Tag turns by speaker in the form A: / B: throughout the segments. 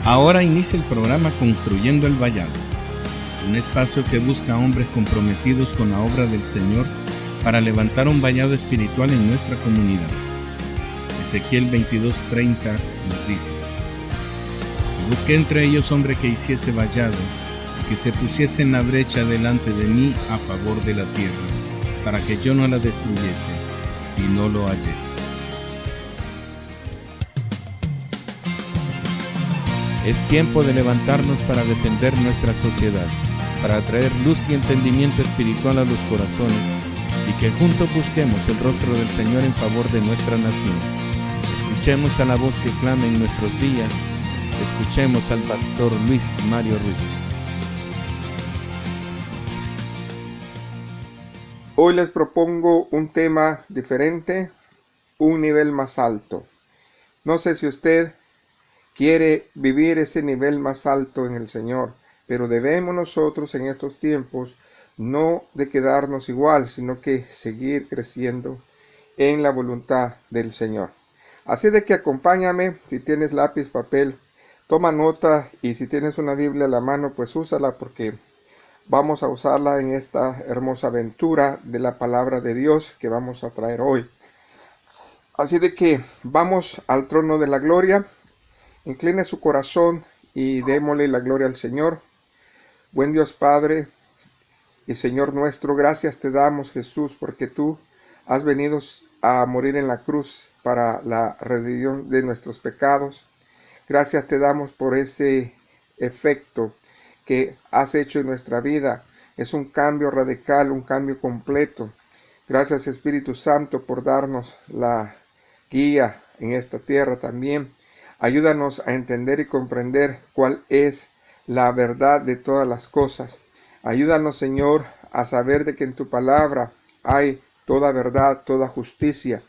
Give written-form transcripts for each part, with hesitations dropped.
A: Ahora inicia el programa Construyendo el Vallado, un espacio que busca hombres comprometidos con la obra del Señor para levantar un vallado espiritual en nuestra comunidad. Ezequiel 22:30 nos dice: "Y busqué entre ellos hombre que hiciese vallado, y que se pusiese en la brecha delante de mí a favor de la tierra, para que yo no la destruyese, y no lo hallé". Es tiempo de levantarnos para defender nuestra sociedad, para traer luz y entendimiento espiritual a los corazones, y que juntos busquemos el rostro del Señor en favor de nuestra nación. Escuchemos a la voz que clama en nuestros días. Escuchemos al pastor Luis Mario Ruiz.
B: Hoy les propongo un tema diferente, un nivel más alto. No sé si usted quiere vivir ese nivel más alto en el Señor, pero debemos nosotros en estos tiempos no de quedarnos igual, sino que seguir creciendo en la voluntad del Señor. Así de que acompáñame, si tienes lápiz, papel, toma nota, y si tienes una Biblia a la mano, pues úsala, porque vamos a usarla en esta hermosa aventura de la palabra de Dios que vamos a traer hoy. Así de que vamos al trono de la gloria. Incline su corazón y démosle la gloria al Señor. Buen Dios Padre y Señor nuestro, gracias te damos, Jesús, porque tú has venido a morir en la cruz para la redención de nuestros pecados. Gracias te damos por ese efecto que has hecho en nuestra vida. Es un cambio radical, un cambio completo. Gracias, Espíritu Santo, por darnos la guía en esta tierra también. Ayúdanos a entender y comprender cuál es la verdad de todas las cosas. Ayúdanos, Señor, a saber de que en tu palabra hay toda verdad, toda justicia.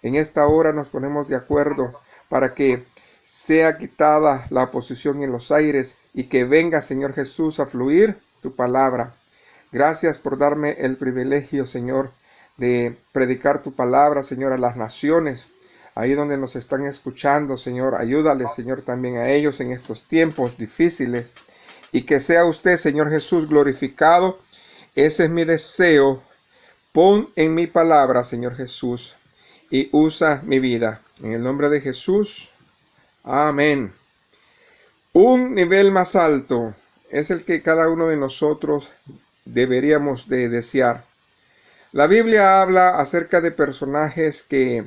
B: En esta hora nos ponemos de acuerdo para que sea quitada la oposición en los aires y que venga, Señor Jesús, a fluir tu palabra. Gracias por darme el privilegio, Señor, de predicar tu palabra, Señor, a las naciones. Ahí donde nos están escuchando, Señor, ayúdales, Señor, también a ellos en estos tiempos difíciles. Y que sea usted, Señor Jesús, glorificado. Ese es mi deseo. Pon en mi palabra, Señor Jesús, y usa mi vida. En el nombre de Jesús. Amén. Un nivel más alto es el que cada uno de nosotros deberíamos de desear. La Biblia habla acerca de personajes que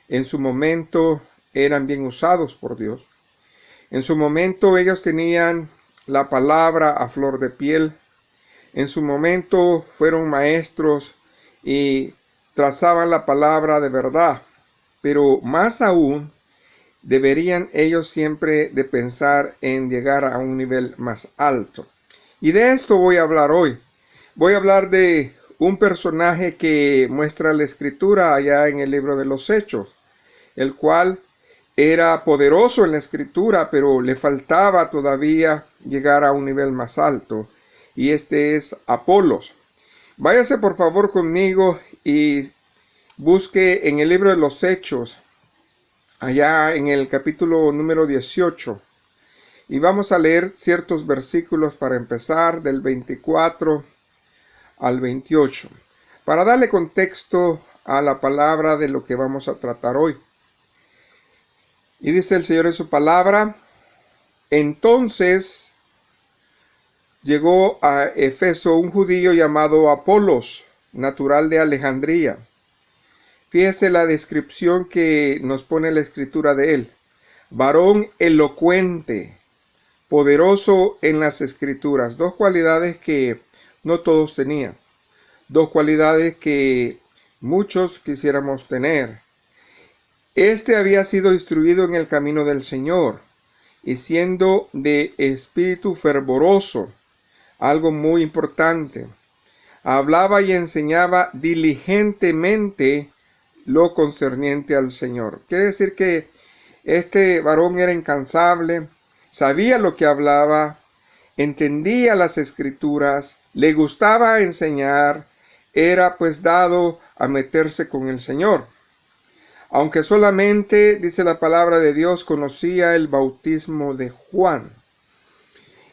B: en su momento eran bien usados por Dios. En su momento ellos tenían la palabra a flor de piel. En su momento fueron maestros y trazaban la palabra de verdad. Pero más aún, deberían ellos siempre de pensar en llegar a un nivel más alto. Y de esto voy a hablar hoy. Voy a hablar de un personaje que muestra la Escritura allá en el libro de los Hechos, el cual era poderoso en la Escritura, pero le faltaba todavía llegar a un nivel más alto, y este es Apolos. Váyase por favor conmigo y busque en el libro de los Hechos, allá en el capítulo número 18, y vamos a leer ciertos versículos para empezar, del 24 al 28, para darle contexto a la palabra de lo que vamos a tratar hoy. Y dice el Señor en su palabra: entonces llegó a Efeso un judío llamado Apolos, natural de Alejandría. Fíjese la descripción que nos pone la Escritura de él: varón elocuente, poderoso en las Escrituras. Dos cualidades que no todos tenían. Dos cualidades que muchos quisiéramos tener. Este había sido instruido en el camino del Señor, y siendo de espíritu fervoroso, algo muy importante, hablaba y enseñaba diligentemente lo concerniente al Señor. Quiere decir que este varón era incansable, sabía lo que hablaba, entendía las Escrituras, le gustaba enseñar, era pues dado a meterse con el Señor. aunque solamente, dice la palabra de Dios, conocía el bautismo de Juan.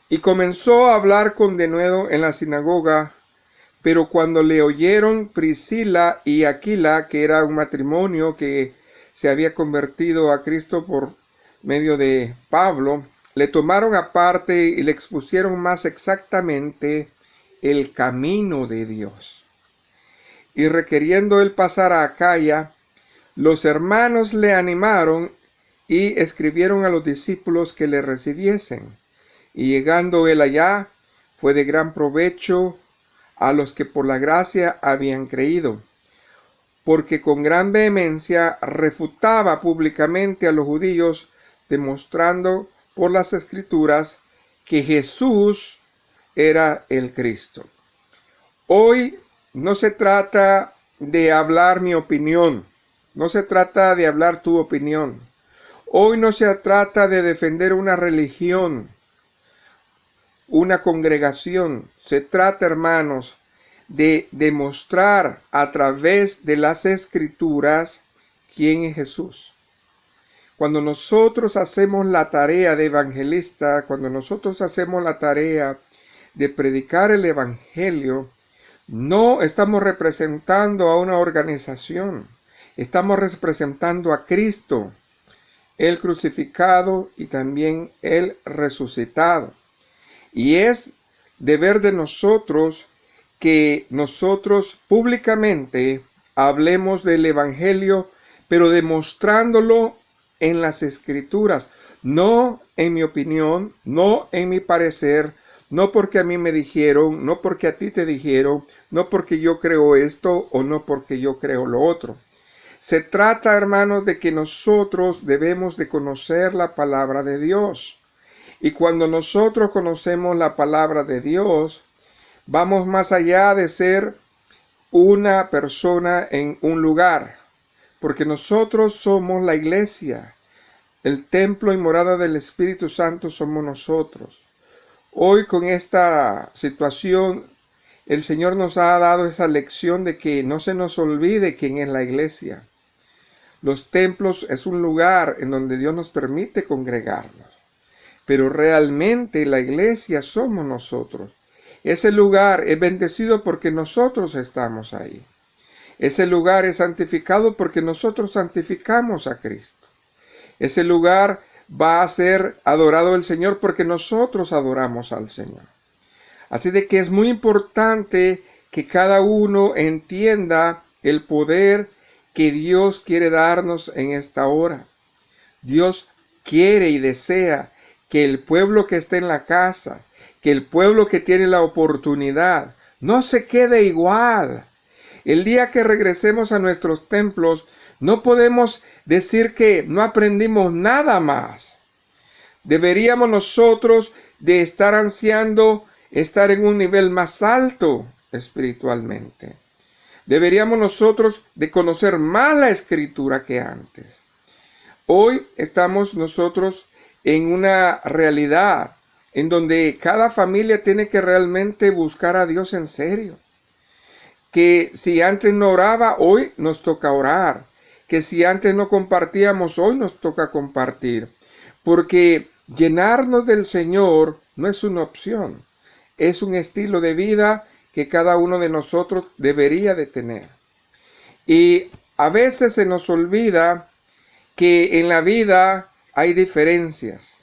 B: Y comenzó a hablar con denuedo en la sinagoga, pero cuando le oyeron Priscila y Aquila, que era un matrimonio que se había convertido a Cristo por medio de Pablo, le tomaron aparte y le expusieron más exactamente el camino de Dios. Y requiriendo él pasar a Acaya, los hermanos le animaron y escribieron a los discípulos que le recibiesen. Y llegando él allá, fue de gran provecho a los que por la gracia habían creído, porque con gran vehemencia refutaba públicamente a los judíos, demostrando por las Escrituras que Jesús era el Cristo. Hoy no se trata de hablar mi opinión, no se trata de hablar tu opinión. Hoy no se trata de defender una religión, una congregación. Se trata, hermanos, de demostrar a través de las Escrituras quién es Jesús. Cuando nosotros hacemos la tarea de evangelista, cuando nosotros hacemos la tarea de predicar el Evangelio, no estamos representando a una organización, estamos representando a Cristo, el crucificado y también el resucitado. Y es deber de nosotros que nosotros públicamente hablemos del Evangelio, pero demostrándolo en las Escrituras, no en mi opinión, no en mi parecer, no porque a mí me dijeron, no porque a ti te dijeron, no porque yo creo esto o no porque yo creo lo otro. Se trata, hermanos, de que nosotros debemos de conocer la palabra de Dios. Y cuando nosotros conocemos la palabra de Dios, vamos más allá de ser una persona en un lugar, porque nosotros somos la iglesia, el templo y morada del Espíritu Santo somos nosotros. Hoy con esta situación, el Señor nos ha dado esa lección de que no se nos olvide quién es la iglesia. Los templos es un lugar en donde Dios nos permite congregarnos, pero realmente la iglesia somos nosotros. Ese lugar es bendecido porque nosotros estamos ahí. Ese lugar es santificado porque nosotros santificamos a Cristo. Ese lugar va a ser adorado el Señor porque nosotros adoramos al Señor. Así de que es muy importante que cada uno entienda el poder que Dios quiere darnos en esta hora. Dios quiere y desea que el pueblo que esté en la casa, que el pueblo que tiene la oportunidad, no se quede igual. El día que regresemos a nuestros templos, no podemos decir que no aprendimos nada más. Deberíamos nosotros de estar ansiando estar en un nivel más alto espiritualmente. Deberíamos nosotros de conocer más la Escritura que antes. Hoy estamos nosotros en una realidad en donde cada familia tiene que realmente buscar a Dios en serio. Que si antes no oraba, hoy nos toca orar. Que si antes no compartíamos, hoy nos toca compartir. Porque llenarnos del Señor no es una opción. Es un estilo de vida que cada uno de nosotros debería de tener. Y a veces se nos olvida que en la vida hay diferencias.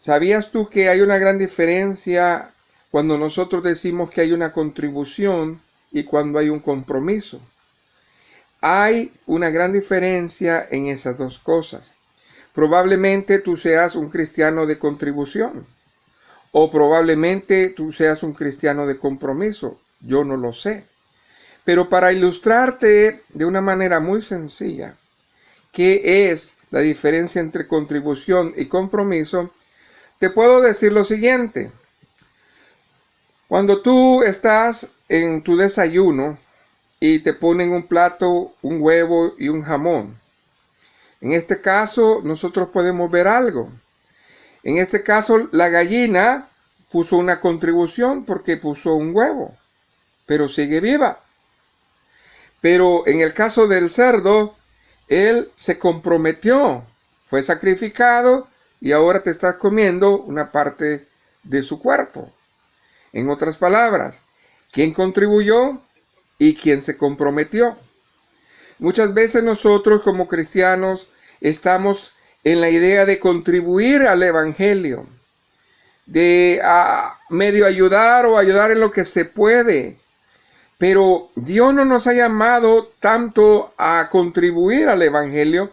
B: ¿Sabías tú que hay una gran diferencia cuando nosotros decimos que hay una contribución y cuando hay un compromiso? Hay una gran diferencia en esas dos cosas. Probablemente tú seas un cristiano de contribución o probablemente tú seas un cristiano de compromiso. Yo no lo sé. Pero para ilustrarte de una manera muy sencilla qué es la diferencia entre contribución y compromiso, te puedo decir lo siguiente. Cuando tú estás en tu desayuno y te ponen un plato, un huevo y un jamón, en este caso nosotros podemos ver algo. En este caso la gallina puso una contribución porque puso un huevo, pero sigue viva. Pero en el caso del cerdo, Él se comprometió, fue sacrificado y ahora te estás comiendo una parte de su cuerpo. En otras palabras, ¿quién contribuyó y quién se comprometió? Muchas veces nosotros como cristianos estamos en la idea de contribuir al evangelio, de medio ayudar o ayudar en lo que se puede. Pero Dios no nos ha llamado tanto a contribuir al evangelio,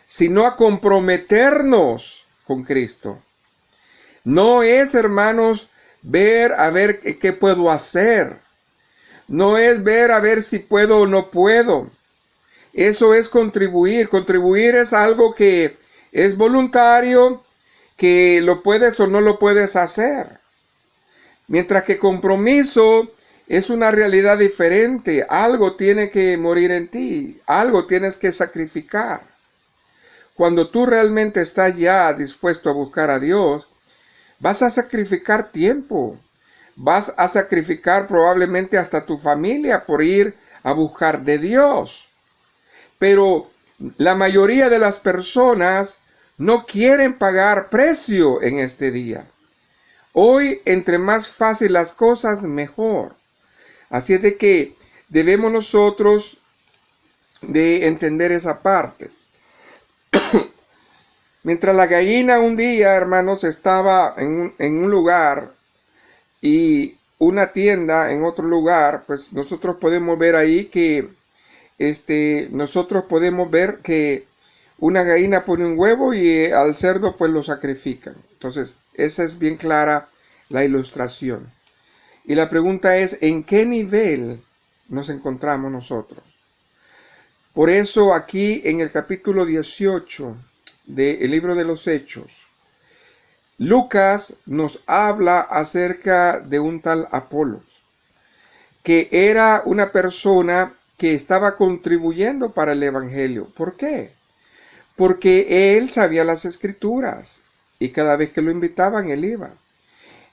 B: sino a comprometernos con Cristo. No es, hermanos, ver a ver qué puedo hacer. No es ver a ver si puedo o no puedo. Eso es contribuir. Contribuir es algo que es voluntario, que lo puedes o no lo puedes hacer. Mientras que compromiso es una realidad diferente. Algo tiene que morir en ti. Algo tienes que sacrificar. Cuando tú realmente estás ya dispuesto a buscar a Dios, vas a sacrificar tiempo. Vas a sacrificar probablemente hasta tu familia por ir a buscar de Dios. Pero la mayoría de las personas no quieren pagar precio en este día. Hoy, entre más fácil las cosas, mejor. Así es de que debemos nosotros de entender esa parte. Mientras la gallina un día, hermanos, estaba en un lugar y una tienda en otro lugar, pues nosotros podemos ver ahí que nosotros podemos ver que una gallina pone un huevo y al cerdo pues lo sacrifican. Entonces, esa es bien clara la ilustración. Y la pregunta es, ¿en qué nivel nos encontramos nosotros? Por eso aquí en el capítulo 18 del libro de los Hechos, Lucas nos habla acerca de un tal Apolos, que era una persona que estaba contribuyendo para el evangelio. ¿Por qué? Porque él sabía las escrituras y cada vez que lo invitaban él iba.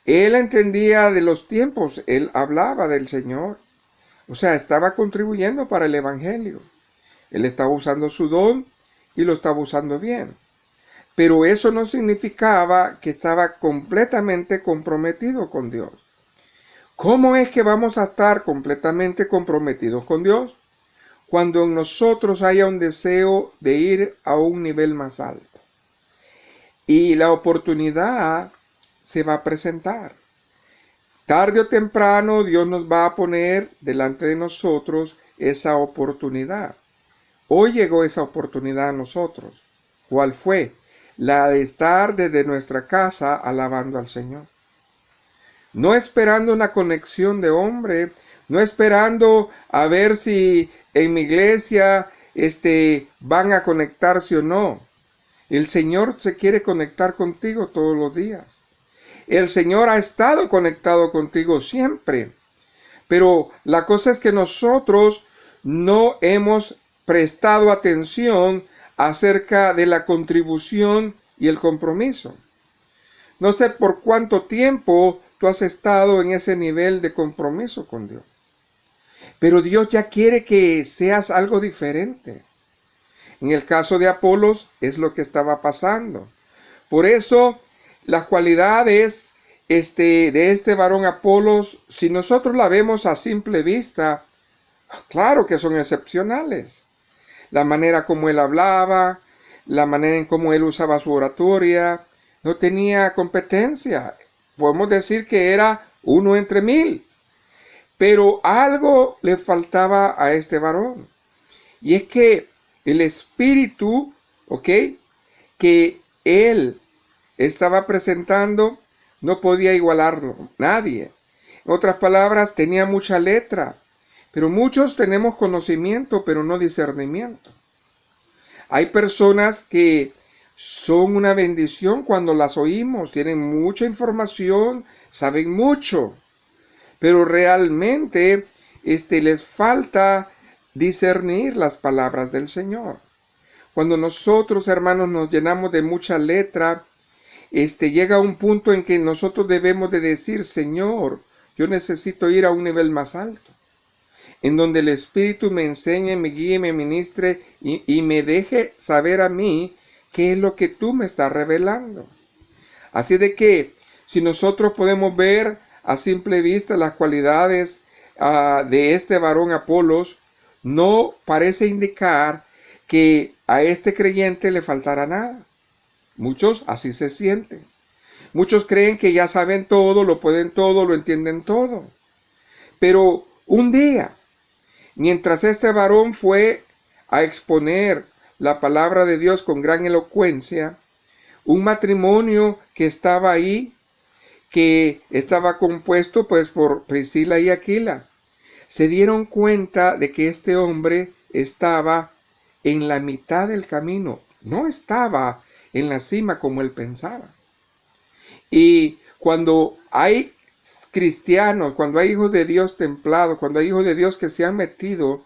B: Él entendía de los tiempos, él hablaba del Señor. O sea, estaba contribuyendo para el evangelio. Él estaba usando su don y lo estaba usando bien. Pero eso no significaba que estaba completamente comprometido con Dios. ¿Cómo es que vamos a estar completamente comprometidos con Dios? Cuando en nosotros haya un deseo de ir a un nivel más alto. Y la oportunidad se va a presentar. Tarde o temprano Dios nos va a poner delante de nosotros esa oportunidad. Hoy llegó esa oportunidad a nosotros. ¿Cuál fue? La de estar desde nuestra casa alabando al Señor. No esperando una conexión de hombre, no esperando a ver si en mi iglesia van a conectarse o no. El Señor se quiere conectar contigo todos los días. El Señor ha estado conectado contigo siempre. Pero la cosa es que nosotros no hemos prestado atención acerca de la contribución y el compromiso. No sé por cuánto tiempo tú has estado en ese nivel de compromiso con Dios. Pero Dios ya quiere que seas algo diferente. En el caso de Apolos es lo que estaba pasando. Por eso las cualidades de este varón Apolos, si nosotros la vemos a simple vista, claro que son excepcionales. La manera como él hablaba, la manera en cómo él usaba su oratoria, no tenía competencia. Podemos decir que era uno entre mil. Pero algo le faltaba a este varón. Y es que el espíritu, que él estaba presentando, no podía igualarlo nadie. En otras palabras, tenía mucha letra. Pero muchos tenemos conocimiento, pero no discernimiento. Hay personas que son una bendición cuando las oímos, tienen mucha información, saben mucho, pero realmente les falta discernir las palabras del Señor. Cuando nosotros, hermanos, nos llenamos de mucha letra, llega un punto en que nosotros debemos de decir, Señor, yo necesito ir a un nivel más alto. en donde el Espíritu me enseñe, me guíe, me ministre y me deje saber a mí qué es lo que tú me estás revelando. Así de que si nosotros podemos ver a simple vista las cualidades de este varón Apolos, no parece indicar que a este creyente le faltará nada. Muchos así se sienten. Muchos creen que ya saben todo, lo pueden todo, lo entienden todo. Pero un día, mientras este varón fue a exponer la palabra de Dios con gran elocuencia, un matrimonio que estaba ahí, que estaba compuesto pues por Priscila y Aquila, se dieron cuenta de que este hombre estaba en la mitad del camino, no estaba en la cima como él pensaba. Y cuando hay cristianos, cuando hay hijos de Dios templados, cuando hay hijos de Dios que se han metido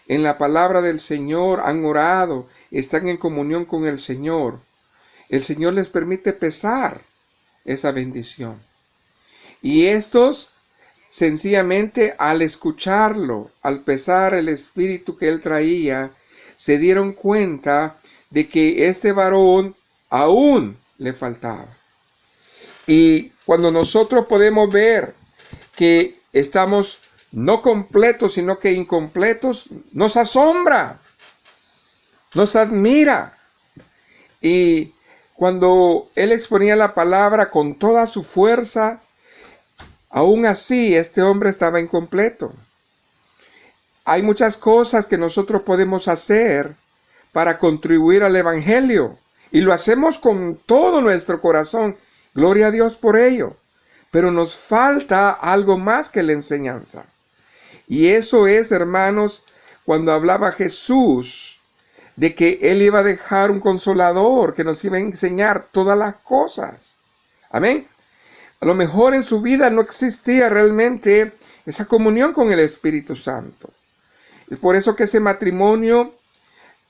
B: en la palabra del Señor, han orado, están en comunión con el Señor les permite pesar esa bendición. Y estos, sencillamente, al escucharlo, al pesar el espíritu que él traía, se dieron cuenta de que este varón aún le faltaba. Y cuando nosotros podemos ver que estamos no completos, sino que incompletos, nos asombra, nos admira. Y cuando él exponía la palabra con toda su fuerza, aún así este hombre estaba incompleto. Hay muchas cosas que nosotros podemos hacer para contribuir al Evangelio. Y lo hacemos con todo nuestro corazón. Gloria a Dios por ello. Pero nos falta algo más que la enseñanza. Y eso es, hermanos, cuando hablaba Jesús de que Él iba a dejar un consolador que nos iba a enseñar todas las cosas. Amén. A lo mejor en su vida no existía realmente esa comunión con el Espíritu Santo. Es por eso que ese matrimonio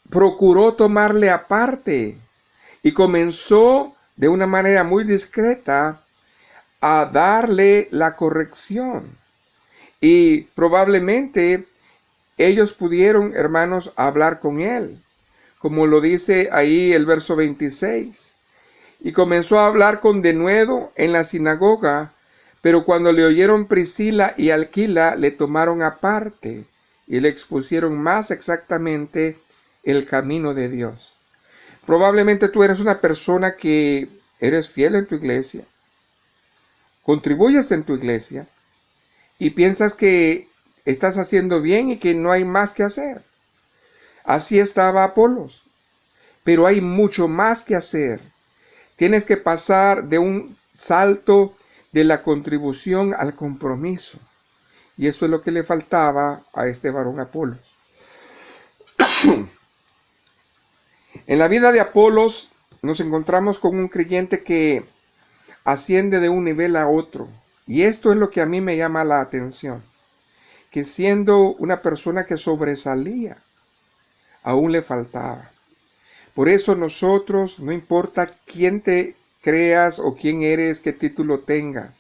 B: procuró tomarle aparte y comenzó de una manera muy discreta a darle la corrección. Y probablemente ellos pudieron, hermanos, hablar con él, como lo dice ahí el verso 26. Y comenzó a hablar con denuedo en la sinagoga, pero cuando le oyeron Priscila y Aquila, le tomaron aparte y le expusieron más exactamente el camino de Dios. Probablemente tú eres una persona que eres fiel en tu iglesia, contribuyes en tu iglesia y piensas que estás haciendo bien y que no hay más que hacer. Así estaba Apolos, pero hay mucho más que hacer. Tienes que pasar de un salto de la contribución al compromiso. Y eso es lo que le faltaba a este varón Apolos. En la vida de Apolos nos encontramos con un creyente que asciende de un nivel a otro. Y esto es lo que a mí me llama la atención. Que siendo una persona que sobresalía, aún le faltaba. Por eso nosotros, no importa quién te creas o quién eres, qué título tengas,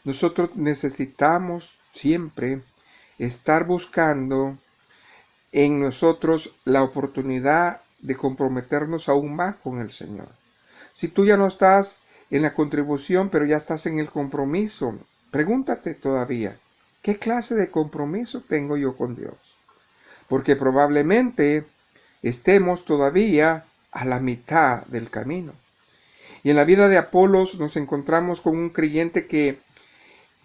B: nosotros necesitamos siempre estar buscando en nosotros la oportunidad de comprometernos aún más con el Señor. Si tú ya no estás en la contribución, pero ya estás en el compromiso, pregúntate todavía, ¿qué clase de compromiso tengo yo con Dios? Porque probablemente estemos todavía a la mitad del camino. Y en la vida de Apolos nos encontramos con un creyente que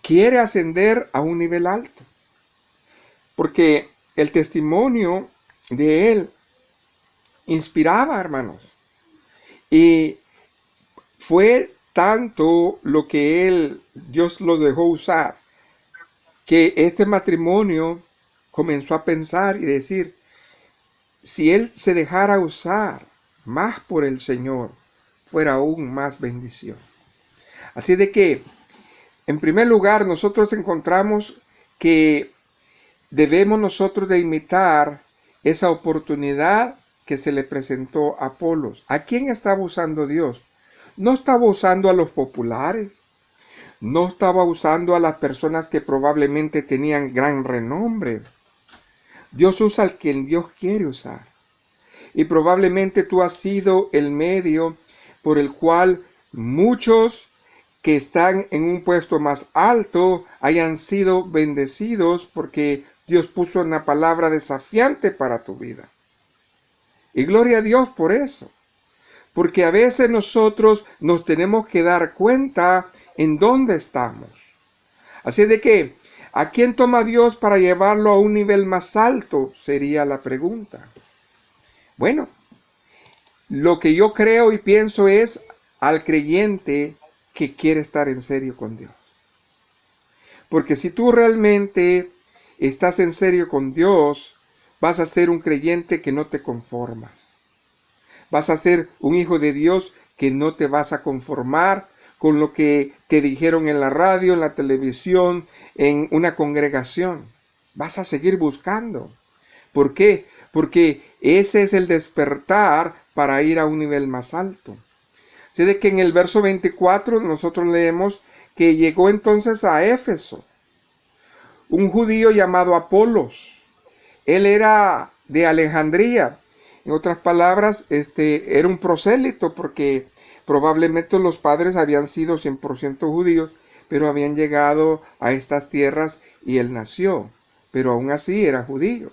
B: quiere ascender a un nivel alto. Porque el testimonio de él inspiraba, hermanos. Y fue tanto lo que Dios lo dejó usar, que este matrimonio comenzó a pensar y decir, si él se dejara usar más por el Señor, fuera aún más bendición. Así de que, en primer lugar, nosotros encontramos que debemos nosotros de imitar esa oportunidad que se le presentó a Apolos. ¿A quién estaba usando Dios? No estaba usando a los populares, no estaba usando a las personas que probablemente tenían gran renombre. Dios usa al quien Dios quiere usar. Y probablemente tú has sido el medio por el cual muchos que están en un puesto más alto hayan sido bendecidos porque Dios puso una palabra desafiante para tu vida. Y gloria a Dios por eso. Porque a veces nosotros nos tenemos que dar cuenta en dónde estamos. Así de que, ¿a quién toma Dios para llevarlo a un nivel más alto? Sería la pregunta. Bueno, lo que yo creo y pienso es al creyente que quiere estar en serio con Dios. Porque si tú realmente estás en serio con Dios, vas a ser un creyente que no te conformas. Vas a ser un hijo de Dios que no te vas a conformar con lo que te dijeron en la radio, en la televisión, en una congregación. Vas a seguir buscando. ¿Por qué? Porque ese es el despertar para ir a un nivel más alto. Así de que en el verso 24 nosotros leemos que llegó entonces a Éfeso un judío llamado Apolos. Él era de Alejandría. En otras palabras, era un prosélito porque probablemente los padres habían sido 100% judíos, pero habían llegado a estas tierras y él nació. Pero aún así era judío.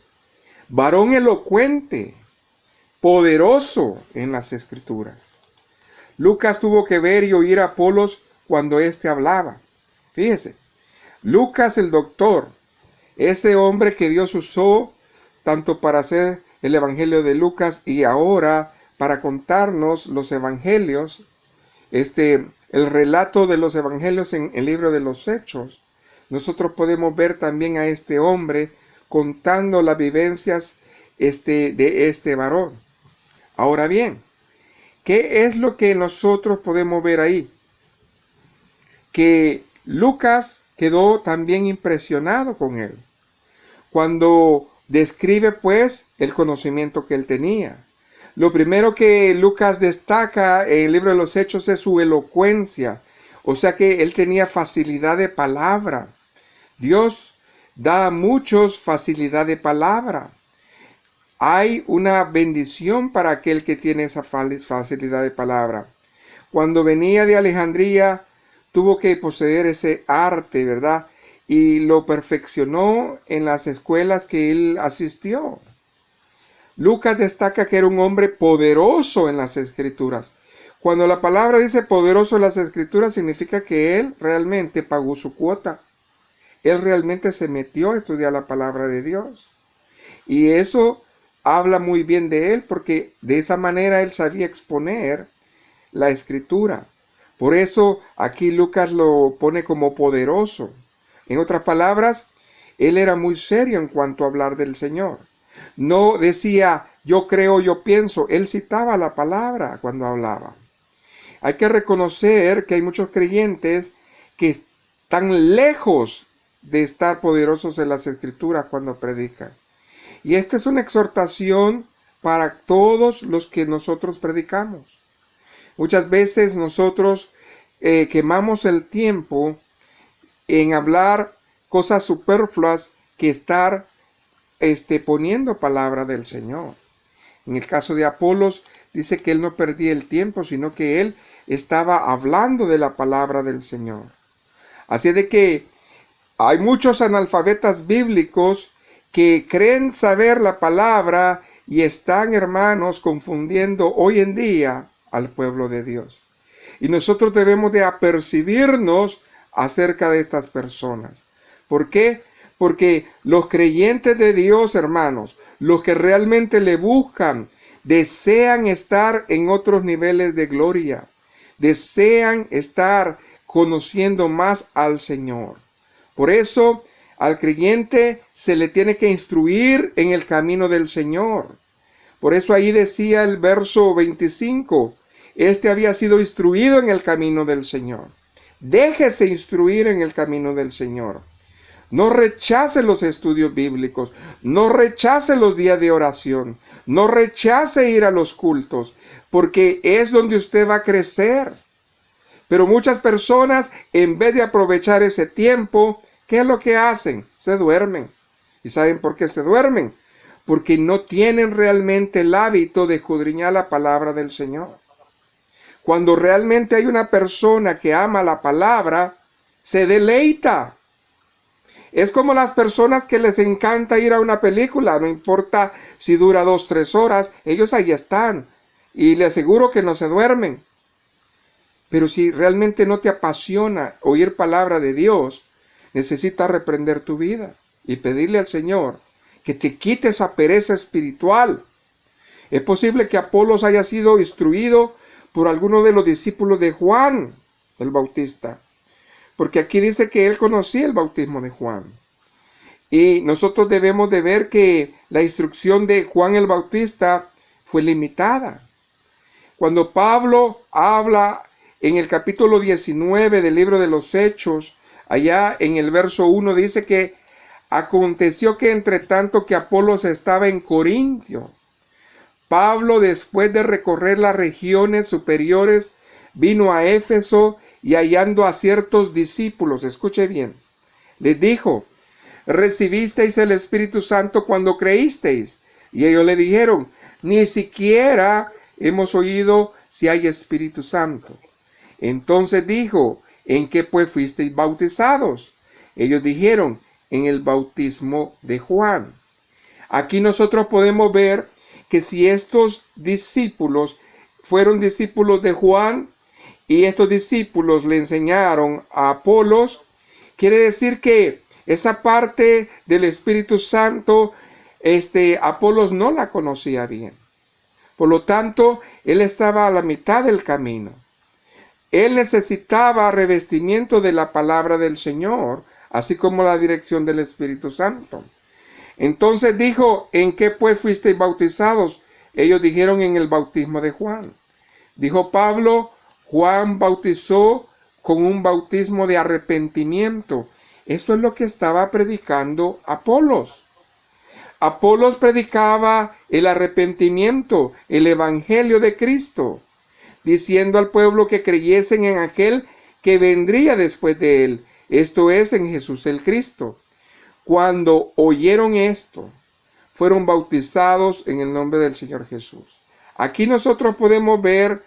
B: Varón elocuente, poderoso en las Escrituras. Lucas tuvo que ver y oír a Apolos cuando éste hablaba. Fíjese, Lucas el doctor, ese hombre que Dios usó tanto para hacer el Evangelio de Lucas y ahora para contarnos los Evangelios, el relato de los Evangelios en el libro de los Hechos. Nosotros podemos ver también a este hombre contando las vivencias de este varón. Ahora bien, ¿qué es lo que nosotros podemos ver ahí? Que Lucas quedó también impresionado con él cuando describe pues el conocimiento que él tenía. Lo primero que Lucas destaca en el libro de los Hechos es su elocuencia, o sea que él tenía facilidad de palabra. Dios da a muchos facilidad de palabra. Hay una bendición para aquel que tiene esa facilidad de palabra. Cuando venía de Alejandría, tuvo que poseer ese arte, ¿verdad? Y lo perfeccionó en las escuelas que él asistió. Lucas destaca que era un hombre poderoso en las Escrituras. Cuando la palabra dice poderoso en las Escrituras, significa que él realmente pagó su cuota. Él realmente se metió a estudiar la palabra de Dios. Y eso habla muy bien de él, porque de esa manera él sabía exponer la Escritura. Por eso aquí Lucas lo pone como poderoso. En otras palabras, él era muy serio en cuanto a hablar del Señor. No decía, yo creo, yo pienso. Él citaba la palabra cuando hablaba. Hay que reconocer que hay muchos creyentes que están lejos de estar poderosos en las Escrituras cuando predican. Y esta es una exhortación para todos los que nosotros predicamos. Muchas veces nosotros quemamos el tiempo en hablar cosas superfluas que estar poniendo palabra del Señor. En el caso de Apolos, dice que él no perdía el tiempo, sino que él estaba hablando de la palabra del Señor. Así de que hay muchos analfabetas bíblicos que creen saber la palabra y están, hermanos, confundiendo hoy en día al pueblo de Dios. Y nosotros debemos de apercibirnos acerca de estas personas. ¿Por qué? Porque los creyentes de Dios, hermanos, los que realmente le buscan, desean estar en otros niveles de gloria. Desean estar conociendo más al Señor. Por eso, al creyente se le tiene que instruir en el camino del Señor. Por eso ahí decía el verso 25, este había sido instruido en el camino del Señor. Déjese instruir en el camino del Señor. No rechace los estudios bíblicos, no rechace los días de oración, no rechace ir a los cultos, porque es donde usted va a crecer. Pero muchas personas, en vez de aprovechar ese tiempo, ¿qué es lo que hacen? Se duermen. ¿Y saben por qué se duermen? porque no tienen realmente el hábito de escudriñar la palabra del Señor. Cuando realmente hay una persona que ama la palabra, se deleita. Es como las personas que les encanta ir a una película, no importa si dura 2, 3 horas, ellos ahí están y les aseguro que no se duermen. Pero si realmente no te apasiona oír palabra de Dios, necesitas reprender tu vida y pedirle al Señor que te quite esa pereza espiritual. Es posible que Apolos haya sido instruido por alguno de los discípulos de Juan el Bautista, porque aquí dice que él conocía el bautismo de Juan. Y nosotros debemos de ver que la instrucción de Juan el Bautista fue limitada. Cuando Pablo habla en el capítulo 19 del libro de los Hechos, allá en el verso 1 dice que aconteció que entre tanto que Apolos estaba en Corintio, Pablo, después de recorrer las regiones superiores, vino a Éfeso y hallando a ciertos discípulos, escuche bien, les dijo: ¿recibisteis el Espíritu Santo cuando creísteis? Y ellos le dijeron: ni siquiera hemos oído si hay Espíritu Santo. Entonces dijo: ¿en qué pues fuisteis bautizados? Ellos dijeron: en el bautismo de Juan. Aquí nosotros podemos ver que si estos discípulos fueron discípulos de Juan y estos discípulos le enseñaron a Apolos, quiere decir que esa parte del Espíritu Santo, Apolos no la conocía bien. Por lo tanto, él estaba a la mitad del camino. Él necesitaba revestimiento de la palabra del Señor, así como la dirección del Espíritu Santo. Entonces dijo: ¿en qué pues fuisteis bautizados? Ellos dijeron: en el bautismo de Juan. Dijo Pablo: Juan bautizó con un bautismo de arrepentimiento. Eso es lo que estaba predicando Apolos. Apolos predicaba el arrepentimiento, el evangelio de Cristo, diciendo al pueblo que creyesen en aquel que vendría después de él, esto es, en Jesús el Cristo. Cuando oyeron esto, fueron bautizados en el nombre del Señor Jesús. Aquí nosotros podemos ver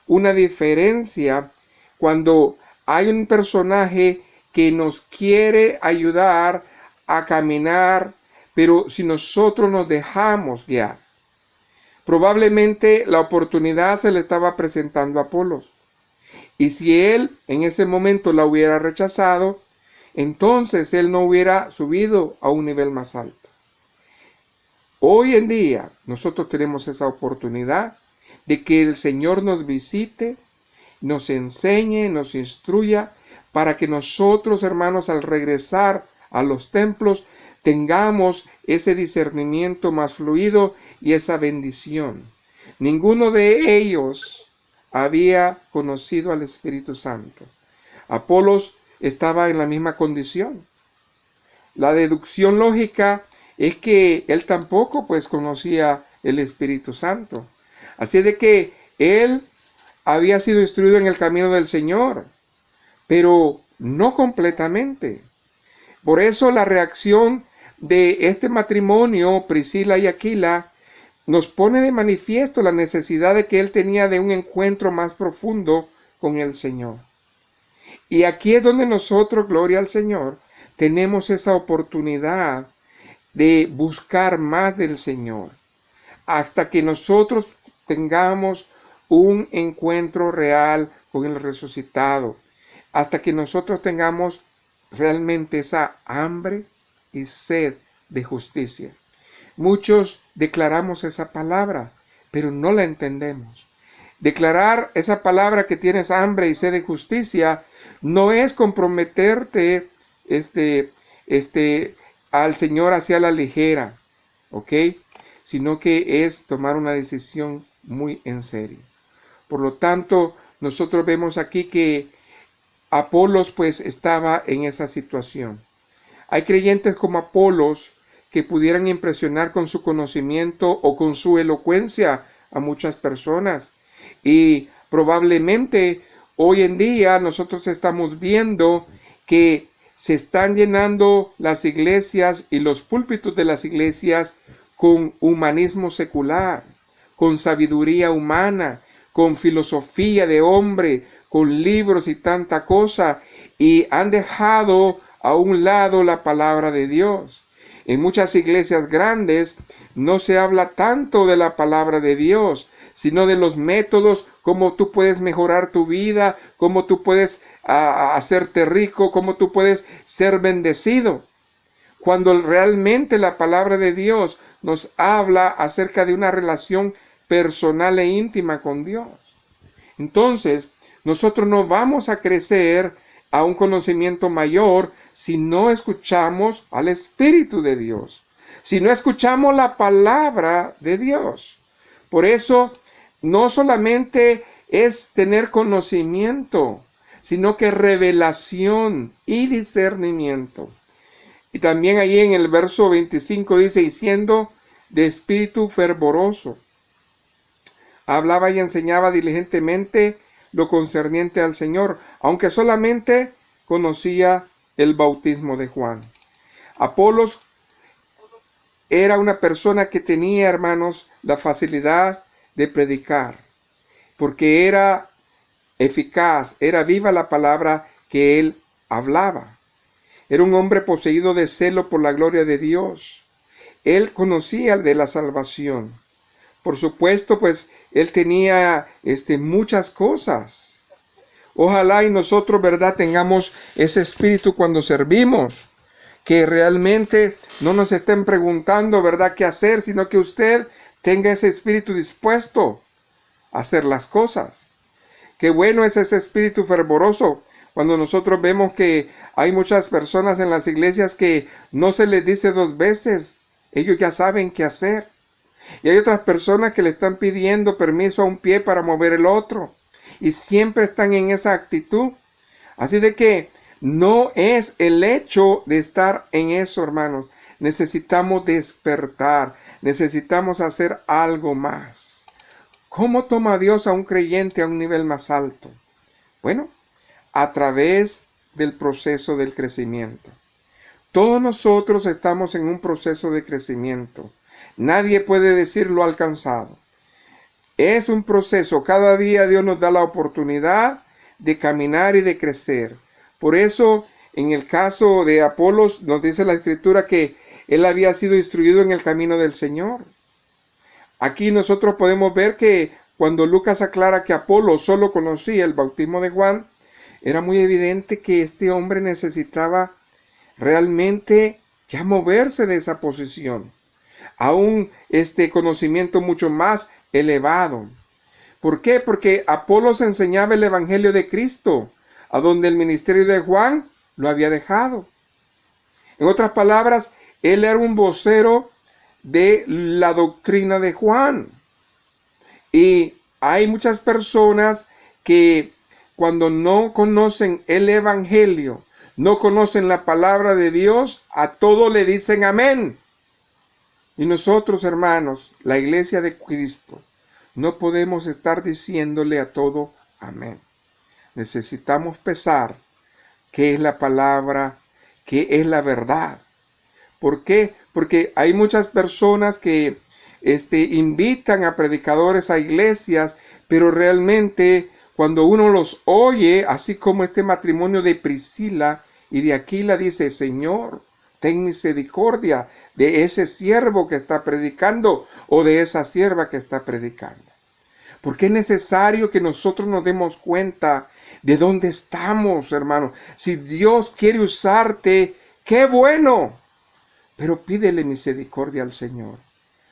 B: una diferencia cuando hay un personaje que nos quiere ayudar a caminar, pero si nosotros nos dejamos guiar. Probablemente la oportunidad se le estaba presentando a Apolos. Y si él en ese momento la hubiera rechazado, entonces él no hubiera subido a un nivel más alto. Hoy en día nosotros tenemos esa oportunidad de que el Señor nos visite, nos enseñe, nos instruya, para que nosotros, hermanos, al regresar a los templos, tengamos ese discernimiento más fluido y esa bendición. Ninguno de ellos había conocido al Espíritu Santo. Apolos estaba en la misma condición. La deducción lógica es que él tampoco pues conocía el Espíritu Santo. Así de que él había sido instruido en el camino del Señor, pero no completamente. Por eso la reacción de este matrimonio, Priscila y Aquila, nos pone de manifiesto la necesidad de que él tenía de un encuentro más profundo con el Señor. Y aquí es donde nosotros, gloria al Señor, tenemos esa oportunidad de buscar más del Señor, hasta que nosotros tengamos un encuentro real con el resucitado, hasta que nosotros tengamos realmente esa hambre y sed de justicia. Muchos declaramos esa palabra, pero no la entendemos. Declarar esa palabra que tienes hambre y sed de justicia no es comprometerte al Señor hacia la ligera, ¿ok? Sino que es tomar una decisión muy en serio. Por lo tanto, nosotros vemos aquí que Apolos pues estaba en esa situación. Hay creyentes como Apolos que pudieran impresionar con su conocimiento o con su elocuencia a muchas personas. Y probablemente hoy en día nosotros estamos viendo que se están llenando las iglesias y los púlpitos de las iglesias con humanismo secular, con sabiduría humana, con filosofía de hombre, con libros y tanta cosa, y han dejado a un lado la palabra de Dios. En muchas iglesias grandes no se habla tanto de la palabra de Dios, sino de los métodos, cómo tú puedes mejorar tu vida, cómo tú puedes hacerte rico, cómo tú puedes ser bendecido. Cuando realmente la palabra de Dios nos habla acerca de una relación personal e íntima con Dios. Entonces, nosotros no vamos a crecer a un conocimiento mayor si no escuchamos al Espíritu de Dios, si no escuchamos la palabra de Dios. Por eso, no solamente es tener conocimiento, sino que revelación y discernimiento. Y también ahí en el verso 25 dice, y siendo de espíritu fervoroso, hablaba y enseñaba diligentemente lo concerniente al Señor, aunque solamente conocía el bautismo de Juan. Apolos era una persona que tenía, hermanos, la facilidad de predicar, porque era eficaz, era viva la palabra que él hablaba. Era un hombre poseído de celo por la gloria de Dios. Él conocía de la salvación. Por supuesto, pues, él tenía muchas cosas. Ojalá y nosotros, ¿verdad?, tengamos ese espíritu cuando servimos. Que realmente no nos estén preguntando, ¿verdad?, qué hacer, sino que usted tenga ese espíritu dispuesto a hacer las cosas. Qué bueno es ese espíritu fervoroso. Cuando nosotros vemos que hay muchas personas en las iglesias que no se les dice dos veces, ellos ya saben qué hacer. Y hay otras personas que le están pidiendo permiso a un pie para mover el otro. Y siempre están en esa actitud. Así de que no es el hecho de estar en eso, hermanos. Necesitamos despertar. Necesitamos hacer algo más. ¿Cómo toma Dios a un creyente a un nivel más alto? Bueno, a través del proceso del crecimiento. Todos nosotros estamos en un proceso de crecimiento. Nadie puede decir lo alcanzado. Es un proceso. Cada día Dios nos da la oportunidad de caminar y de crecer. Por eso, en el caso de Apolos, nos dice la Escritura que él había sido instruido en el camino del Señor. Aquí nosotros podemos ver que cuando Lucas aclara que Apolos solo conocía el bautismo de Juan, era muy evidente que este hombre necesitaba realmente ya moverse de esa posición a un conocimiento mucho más elevado. ¿Por qué? Porque Apolos enseñaba el evangelio de Cristo, a donde el ministerio de Juan lo había dejado. En otras palabras, él era un vocero de la doctrina de Juan. Y hay muchas personas que cuando no conocen el evangelio, no conocen la palabra de Dios, a todo le dicen amén. Y nosotros, hermanos, la iglesia de Cristo, no podemos estar diciéndole a todo amén. Necesitamos pesar qué es la palabra, qué es la verdad. ¿Por qué? Porque hay muchas personas que invitan a predicadores a iglesias, pero realmente cuando uno los oye, así como este matrimonio de Priscila y de Aquila, dice, Señor, ten misericordia de ese siervo que está predicando o de esa sierva que está predicando. Porque es necesario que nosotros nos demos cuenta de dónde estamos, hermano. Si Dios quiere usarte, ¡qué bueno! Pero pídele misericordia al Señor.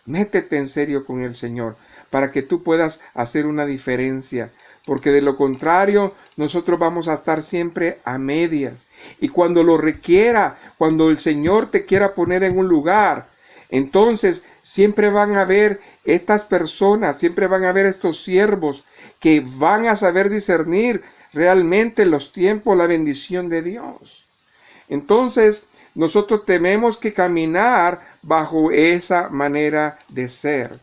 B: Métete en serio con el Señor para que tú puedas hacer una diferencia. Porque de lo contrario, nosotros vamos a estar siempre a medias. Y cuando lo requiera, cuando el Señor te quiera poner en un lugar, entonces siempre van a haber estas personas, siempre van a haber estos siervos que van a saber discernir realmente los tiempos, la bendición de Dios. Entonces, nosotros tenemos que caminar bajo esa manera de ser.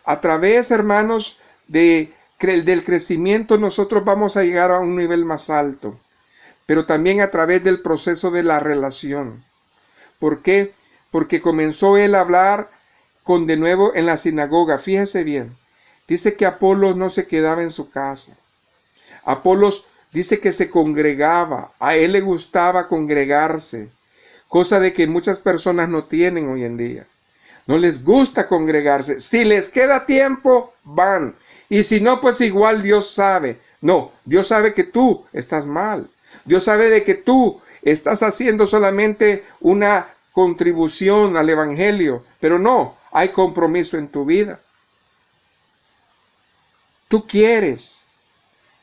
B: A través, hermanos, del crecimiento nosotros vamos a llegar a un nivel más alto, pero también a través del proceso de la relación. ¿Por qué? Porque comenzó él a hablar con de nuevo en la sinagoga. Fíjese bien, dice que Apolos no se quedaba en su casa. Apolos dice que se congregaba, a él le gustaba congregarse, cosa de que muchas personas no tienen hoy en día. No les gusta congregarse. Si les queda tiempo, van. Y si no, pues igual Dios sabe. No, Dios sabe que tú estás mal. Dios sabe de que tú estás haciendo solamente una contribución al evangelio, pero no, hay compromiso en tu vida. Tú quieres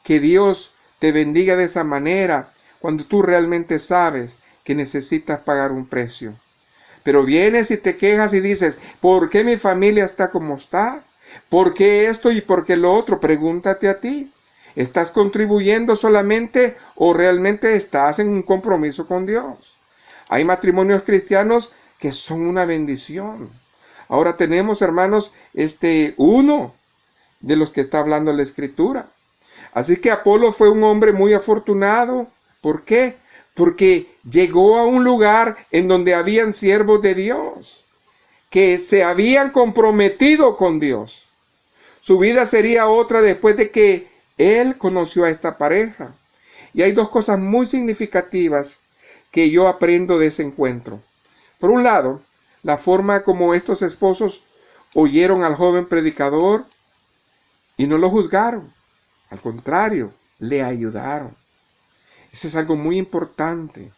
B: que Dios te bendiga de esa manera cuando tú realmente sabes que necesitas pagar un precio. Pero vienes y te quejas y dices, ¿por qué mi familia está como está? ¿Por qué esto y por qué lo otro? Pregúntate a ti. ¿Estás contribuyendo solamente o realmente estás en un compromiso con Dios? Hay matrimonios cristianos que son una bendición. Ahora tenemos, hermanos, uno de los que está hablando la Escritura. Así que Apolo fue un hombre muy afortunado. ¿Por qué? Porque llegó a un lugar en donde habían siervos de Dios, que se habían comprometido con Dios. Su vida sería otra después de que él conoció a esta pareja. Y hay dos cosas muy significativas que yo aprendo de ese encuentro. Por un lado, la forma como estos esposos oyeron al joven predicador y no lo juzgaron. Al contrario, le ayudaron. Eso es algo muy importante.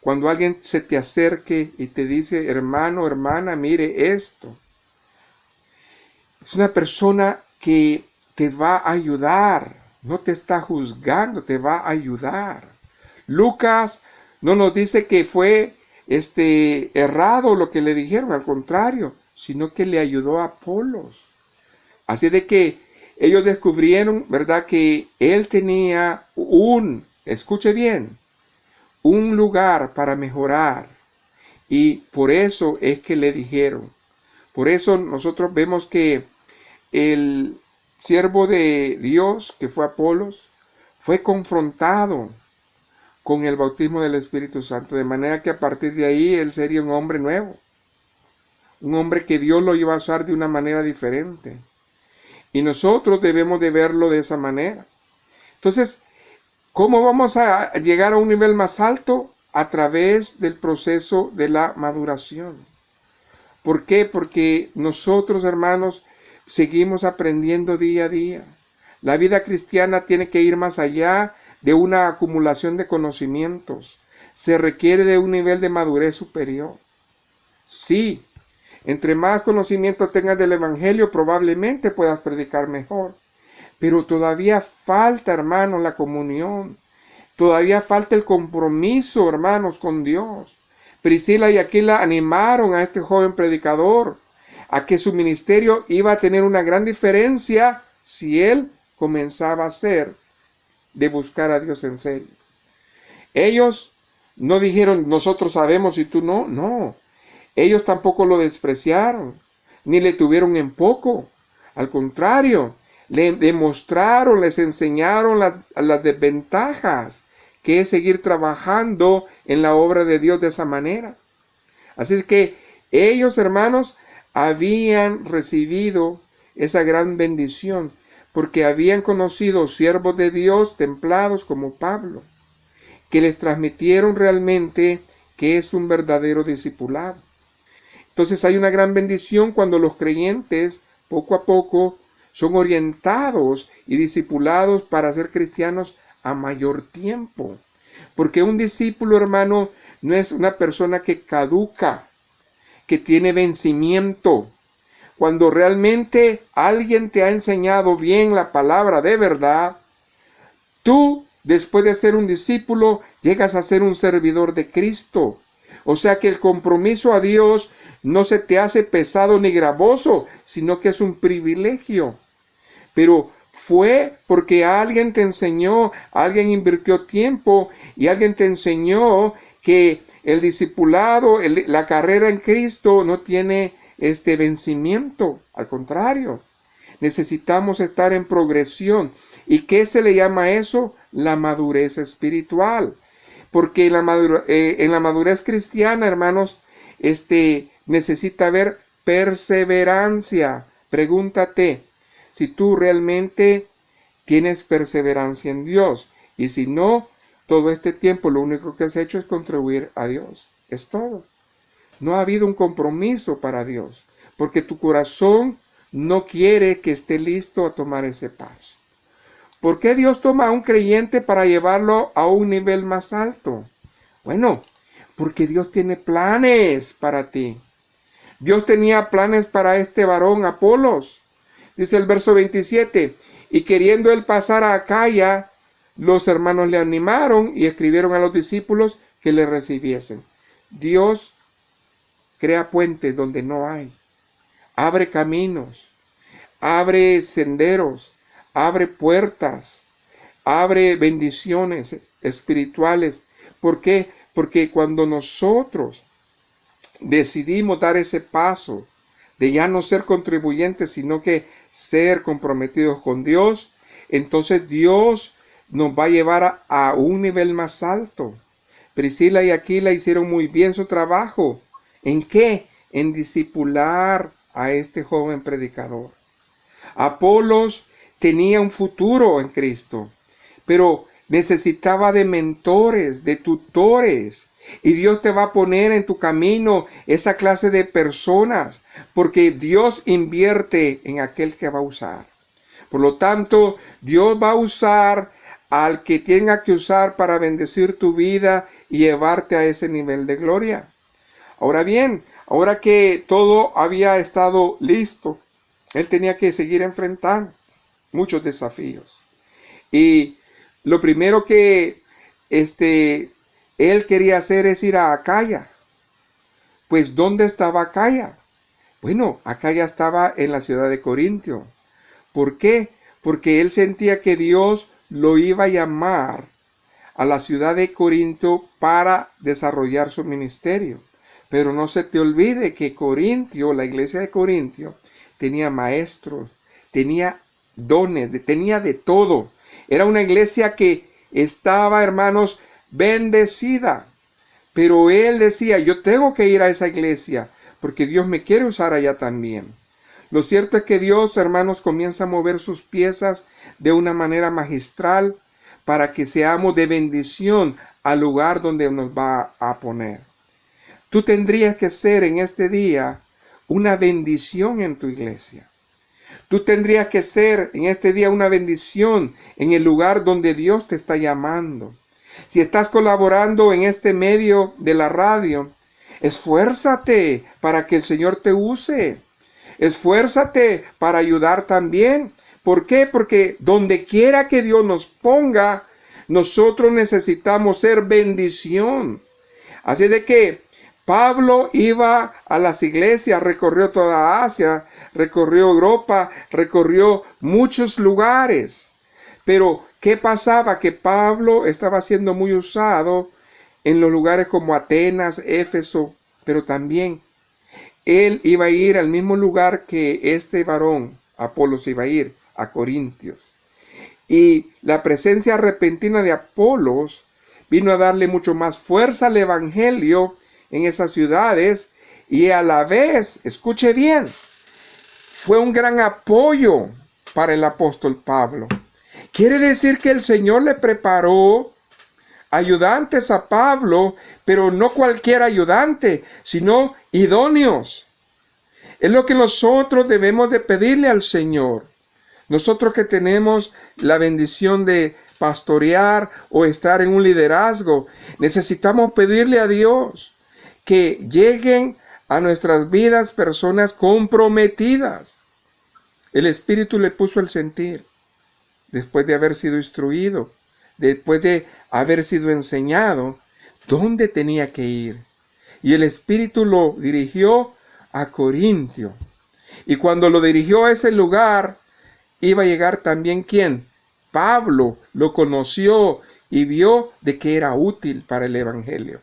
B: Cuando alguien se te acerque y te dice, hermano, hermana, mire esto. Es una persona que te va a ayudar, no te está juzgando, te va a ayudar. Lucas no nos dice que fue errado lo que le dijeron, al contrario, sino que le ayudó a Apolos. Así de que ellos descubrieron, ¿verdad?, que él tenía escuche bien, un lugar para mejorar. Y por eso es que le dijeron. Por eso nosotros vemos que el siervo de Dios, que fue Apolos, fue confrontado con el bautismo del Espíritu Santo, de manera que a partir de ahí él sería un hombre nuevo, un hombre que Dios lo iba a usar de una manera diferente. Y nosotros debemos de verlo de esa manera. Entonces, ¿cómo vamos a llegar a un nivel más alto? A través del proceso de la maduración. ¿Por qué? Porque nosotros, hermanos, seguimos aprendiendo día a día. La vida cristiana tiene que ir más allá de una acumulación de conocimientos. Se requiere de un nivel de madurez superior. Sí, entre más conocimiento tengas del Evangelio, probablemente puedas predicar mejor. Pero todavía falta, hermanos, la comunión. Todavía falta el compromiso, hermanos, con Dios. Priscila y Aquila animaron a este joven predicador a que su ministerio iba a tener una gran diferencia si él comenzaba a hacer de buscar a Dios en serio. Ellos no dijeron, nosotros sabemos y tú no. No. Ellos tampoco lo despreciaron, ni le tuvieron en poco. Al contrario, le demostraron, les enseñaron las desventajas que es seguir trabajando en la obra de Dios de esa manera. Así que ellos, hermanos, habían recibido esa gran bendición porque habían conocido siervos de Dios templados como Pablo, que les transmitieron realmente que es un verdadero discipulado. Entonces hay una gran bendición cuando los creyentes poco a poco son orientados y discipulados para ser cristianos a mayor tiempo. Porque un discípulo, hermano, no es una persona que caduca, que tiene vencimiento. Cuando realmente alguien te ha enseñado bien la palabra de verdad, tú, después de ser un discípulo, llegas a ser un servidor de Cristo. O sea que el compromiso a Dios no se te hace pesado ni gravoso, sino que es un privilegio. Pero fue porque alguien te enseñó, alguien invirtió tiempo y alguien te enseñó que el discipulado, la carrera en Cristo no tiene vencimiento. Al contrario, necesitamos estar en progresión. ¿Y qué se le llama eso? La madurez espiritual. Porque en la madurez cristiana, hermanos, necesita haber perseverancia. Pregúntate si tú realmente tienes perseverancia en Dios. Y si no, todo este tiempo lo único que has hecho es contribuir a Dios. Es todo. No ha habido un compromiso para Dios, porque tu corazón no quiere que esté listo a tomar ese paso. ¿Por qué Dios toma a un creyente para llevarlo a un nivel más alto? Bueno, porque Dios tiene planes para ti. Dios tenía planes para este varón Apolos. Dice el verso 27, y queriendo él pasar a Acaya, los hermanos le animaron y escribieron a los discípulos que le recibiesen. Dios crea puentes donde no hay. Abre caminos, abre senderos, abre puertas, abre bendiciones espirituales. ¿Por qué? Porque cuando nosotros decidimos dar ese paso de ya no ser contribuyentes, sino que ser comprometidos con Dios, entonces Dios nos va a llevar a un nivel más alto. Priscila y Aquila hicieron muy bien su trabajo. ¿En qué? En discipular a este joven predicador. Apolos tenía un futuro en Cristo, pero necesitaba de mentores, de tutores. Y Dios te va a poner en tu camino esa clase de personas, porque Dios invierte en aquel que va a usar. Por lo tanto, Dios va a usar al que tenga que usar para bendecir tu vida y llevarte a ese nivel de gloria. Ahora bien, ahora que todo había estado listo, él tenía que seguir enfrentando muchos desafíos. Y lo primero que él quería hacer es ir a Acaya. Pues, ¿dónde estaba Acaya? Bueno, Acaya estaba en la ciudad de Corintio. ¿Por qué? Porque él sentía que Dios lo iba a llamar a la ciudad de Corinto para desarrollar su ministerio. Pero no se te olvide que Corintio, la iglesia de Corintio, tenía maestros, tenía dones, tenía de todo. Era una iglesia que estaba, hermanos, bendecida. Pero él decía, yo tengo que ir a esa iglesia, porque Dios me quiere usar allá también. Lo cierto es que Dios, hermanos, comienza a mover sus piezas de una manera magistral para que seamos de bendición al lugar donde nos va a poner. Tú tendrías que ser en este día una bendición en tu iglesia. Tú tendrías que ser en este día una bendición en el lugar donde Dios te está llamando. Si estás colaborando en este medio de la radio, esfuérzate para que el Señor te use. Esfuérzate para ayudar también. ¿Por qué? Porque donde quiera que Dios nos ponga, nosotros necesitamos ser bendición. Así de que Pablo iba a las iglesias, recorrió toda Asia, recorrió Europa, recorrió muchos lugares. Pero, ¿qué pasaba? Que Pablo estaba siendo muy usado en los lugares como Atenas, Éfeso, pero también él iba a ir al mismo lugar que este varón, Apolos, iba a ir, a Corintios. Y la presencia repentina de Apolos vino a darle mucho más fuerza al evangelio en esas ciudades y a la vez, escuche bien, fue un gran apoyo para el apóstol Pablo. Quiere decir que el Señor le preparó ayudantes a Pablo, pero no cualquier ayudante, sino idóneos. Es lo que nosotros debemos de pedirle al Señor. Nosotros que tenemos la bendición de pastorear o estar en un liderazgo, necesitamos pedirle a Dios que lleguen a nuestras vidas personas comprometidas. El Espíritu le puso el sentir, después de haber sido instruido, después de haber sido enseñado, dónde tenía que ir. Y el Espíritu lo dirigió a Corintio. Y cuando lo dirigió a ese lugar, iba a llegar también ¿quién? Pablo lo conoció y vio de que era útil para el evangelio.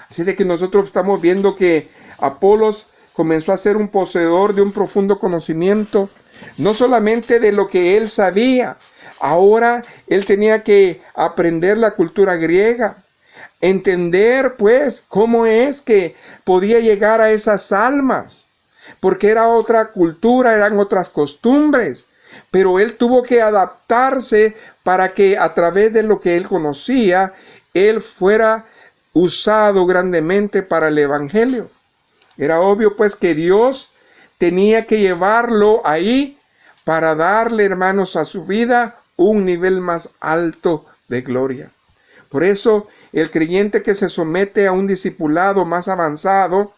B: Así de que nosotros estamos viendo que Apolos comenzó a ser un poseedor de un profundo conocimiento, no solamente de lo que él sabía. Ahora él tenía que aprender la cultura griega, entender pues cómo es que podía llegar a esas almas. porque era otra cultura, eran otras costumbres. Pero él tuvo que adaptarse para que a través de lo que él conocía, él fuera usado grandemente para el evangelio. Era obvio pues que Dios tenía que llevarlo ahí para darle, hermanos, a su vida un nivel más alto de gloria. Por eso el creyente que se somete a un discipulado más avanzado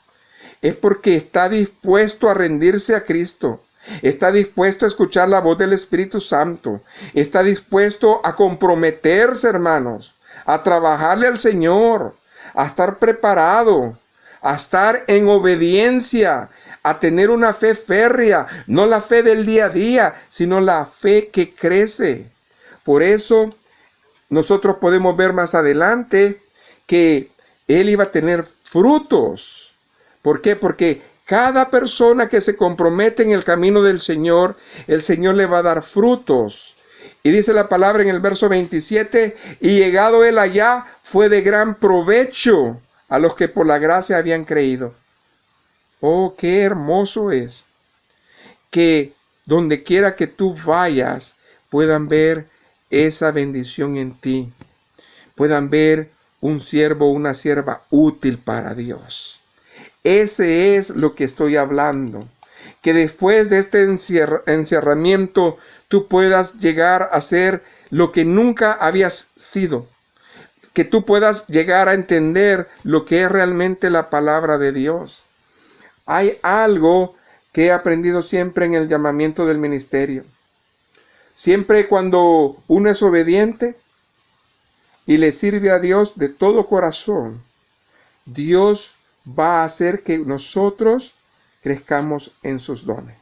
B: es porque está dispuesto a rendirse a Cristo. Está dispuesto a escuchar la voz del Espíritu Santo. Está dispuesto a comprometerse, hermanos, a trabajarle al Señor, a estar preparado, a estar en obediencia, a tener una fe férrea, no la fe del día a día, sino la fe que crece. Por eso nosotros podemos ver más adelante que él iba a tener frutos. ¿Por qué? Porque cada persona que se compromete en el camino del Señor, el Señor le va a dar frutos. Y dice la palabra en el verso 27, y llegado él allá, fue de gran provecho a los que por la gracia habían creído. Oh, qué hermoso es que donde quiera que tú vayas, puedan ver esa bendición en ti. Puedan ver un siervo o una sierva útil para Dios. Ese es lo que estoy hablando. Que después de este encerramiento tú puedas llegar a ser lo que nunca habías sido. Que tú puedas llegar a entender lo que es realmente la palabra de Dios. Hay algo que he aprendido siempre en el llamamiento del ministerio. Siempre cuando uno es obediente y le sirve a Dios de todo corazón, Dios va a hacer que nosotros crezcamos en sus dones.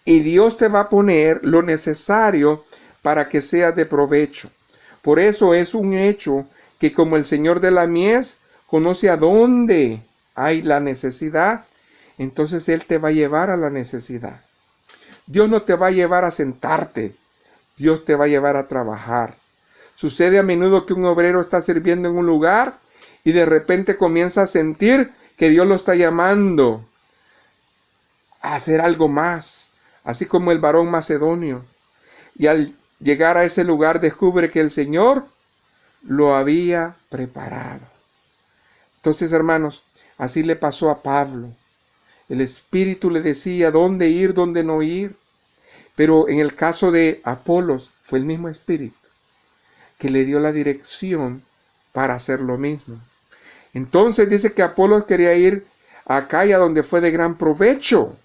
B: Y Dios te va a poner lo necesario para que seas de provecho. Por eso es un hecho que como el Señor de la mies conoce a dónde hay la necesidad, entonces Él te va a llevar a la necesidad. Dios no te va a llevar a sentarte, Dios te va a llevar a trabajar. Sucede a menudo que un obrero está sirviendo en un lugar y de repente comienza a sentir que Dios lo está llamando a hacer algo más, así como el varón macedonio. Y al llegar a ese lugar descubre que el Señor lo había preparado. Entonces, hermanos, así le pasó a Pablo. El Espíritu le decía dónde ir, dónde no ir. Pero en el caso de Apolos fue el mismo Espíritu que le dio la dirección para hacer lo mismo. Entonces dice que Apolos quería ir a Acaya, donde fue de gran provecho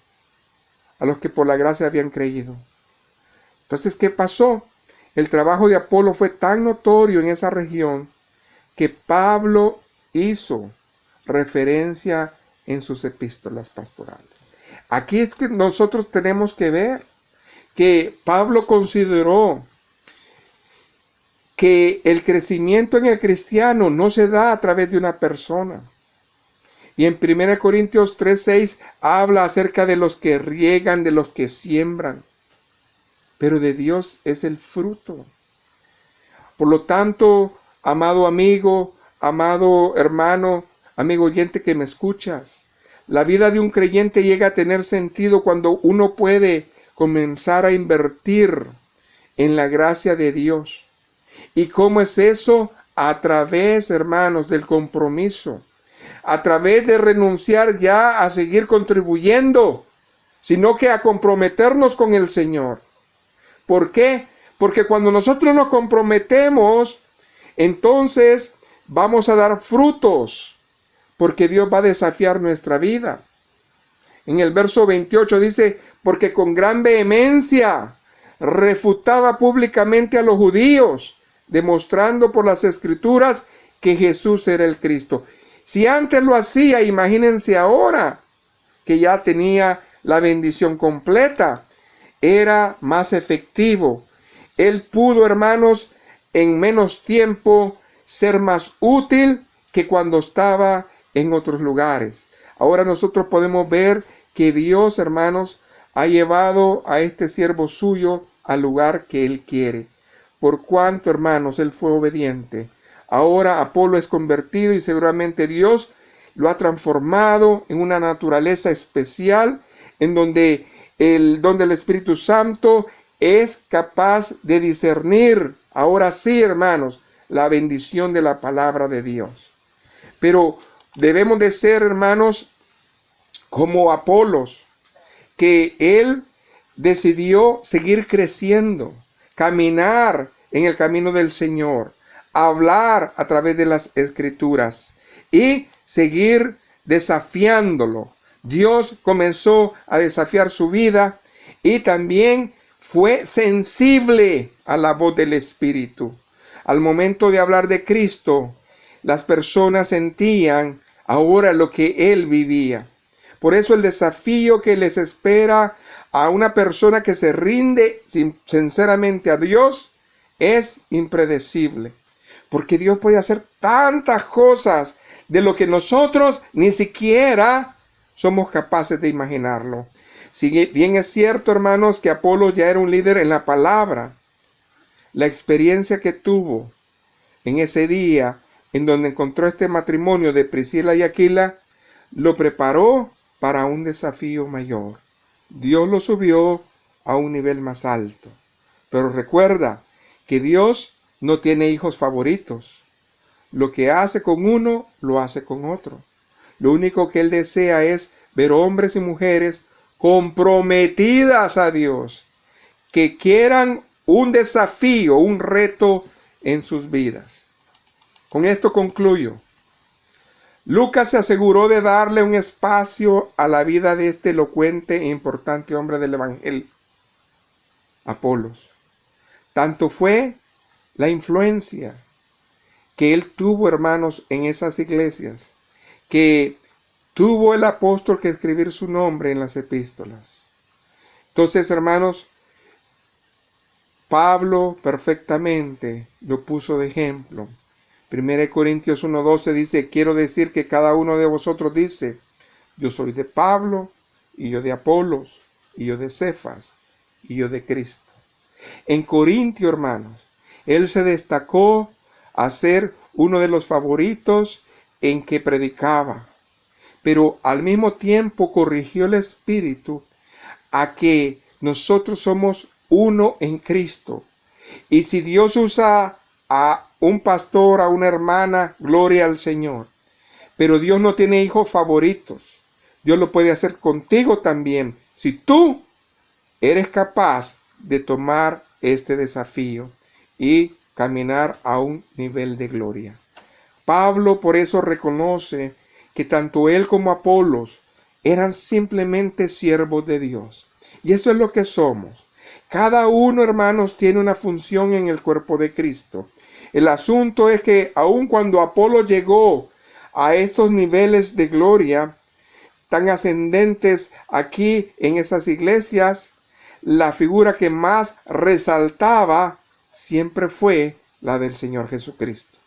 B: a los que por la gracia habían creído. Entonces, ¿qué pasó? El trabajo de Apolo fue tan notorio en esa región que Pablo hizo referencia en sus epístolas pastorales. Aquí es que nosotros tenemos que ver que Pablo consideró que el crecimiento en el cristiano no se da a través de una persona. Y en 1 Corintios 3:6 habla acerca de los que riegan, de los que siembran. Pero de Dios es el fruto. Por lo tanto, amado amigo, amado hermano, amigo oyente que me escuchas, la vida de un creyente llega a tener sentido cuando uno puede comenzar a invertir en la gracia de Dios. ¿Y cómo es eso? A través, hermanos, del compromiso. A través de renunciar ya a seguir contribuyendo, sino que a comprometernos con el Señor. ¿Por qué? Porque cuando nosotros nos comprometemos, entonces vamos a dar frutos, porque Dios va a desafiar nuestra vida. En el verso 28 dice, porque con gran vehemencia refutaba públicamente a los judíos, demostrando por las Escrituras que Jesús era el Cristo. Si antes lo hacía, imagínense ahora que ya tenía la bendición completa. Era más efectivo. Él pudo, hermanos, en menos tiempo ser más útil que cuando estaba en otros lugares. Ahora nosotros podemos ver que Dios, hermanos, ha llevado a este siervo suyo al lugar que Él quiere. Por cuanto, hermanos, Él fue obediente. Ahora Apolo es convertido y seguramente Dios lo ha transformado en una naturaleza especial en donde el don del Espíritu Santo es capaz de discernir, ahora sí, hermanos, la bendición de la palabra de Dios. Pero debemos de ser, hermanos, como Apolos, que él decidió seguir creciendo, caminar en el camino del Señor, hablar a través de las Escrituras y seguir desafiándolo. Dios comenzó a desafiar su vida y también fue sensible a la voz del Espíritu. Al momento de hablar de Cristo, las personas sentían ahora lo que él vivía. Por eso el desafío que les espera a una persona que se rinde sinceramente a Dios es impredecible. Porque Dios puede hacer tantas cosas de lo que nosotros ni siquiera somos capaces de imaginarlo. Si bien es cierto, hermanos, que Apolos ya era un líder en la palabra, la experiencia que tuvo en ese día en donde encontró este matrimonio de Priscila y Aquila, lo preparó para un desafío mayor. Dios lo subió a un nivel más alto. Pero recuerda que Dios no tiene hijos favoritos. Lo que hace con uno, lo hace con otro. Lo único que Él desea es ver hombres y mujeres comprometidas a Dios, que quieran un desafío, un reto en sus vidas. Con esto concluyo. Lucas se aseguró de darle un espacio a la vida de este elocuente e importante hombre del Evangelio, Apolos. Tanto fue la influencia que él tuvo, hermanos, en esas iglesias, que tuvo el apóstol que escribir su nombre en las epístolas. Entonces, hermanos, Pablo perfectamente lo puso de ejemplo. 1 Corintios 1:12 dice: quiero decir que cada uno de vosotros dice, yo soy de Pablo, y yo de Apolos, y yo de Cefas, y yo de Cristo. En Corintio, hermanos, él se destacó a ser uno de los favoritos en que predicaba, pero al mismo tiempo corrigió el espíritu a que nosotros somos uno en Cristo. Y si Dios usa a un pastor, a una hermana, gloria al Señor. Pero Dios no tiene hijos favoritos. Dios lo puede hacer contigo también, si tú eres capaz de tomar este desafío y caminar a un nivel de gloria. Pablo por eso reconoce que tanto él como Apolos eran simplemente siervos de Dios. Y eso es lo que somos. Cada uno, hermanos, tiene una función en el cuerpo de Cristo. El asunto es que aun cuando Apolo llegó a estos niveles de gloria tan ascendentes aquí en esas iglesias, la figura que más resaltaba siempre fue la del Señor Jesucristo.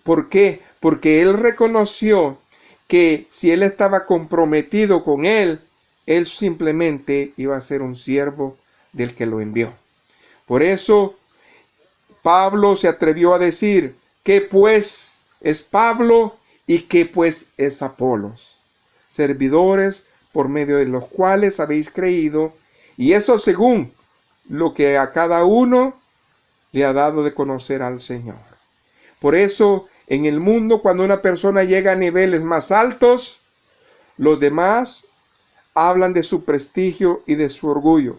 B: ¿Por qué? Porque él reconoció que si él estaba comprometido con él simplemente iba a ser un siervo del que lo envió. Por eso Pablo se atrevió a decir: ¿qué pues es Pablo y qué pues es Apolos? Servidores por medio de los cuales habéis creído, y eso según lo que a cada uno le ha dado de conocer al Señor. Por eso, en el mundo, cuando una persona llega a niveles más altos, los demás hablan de su prestigio y de su orgullo.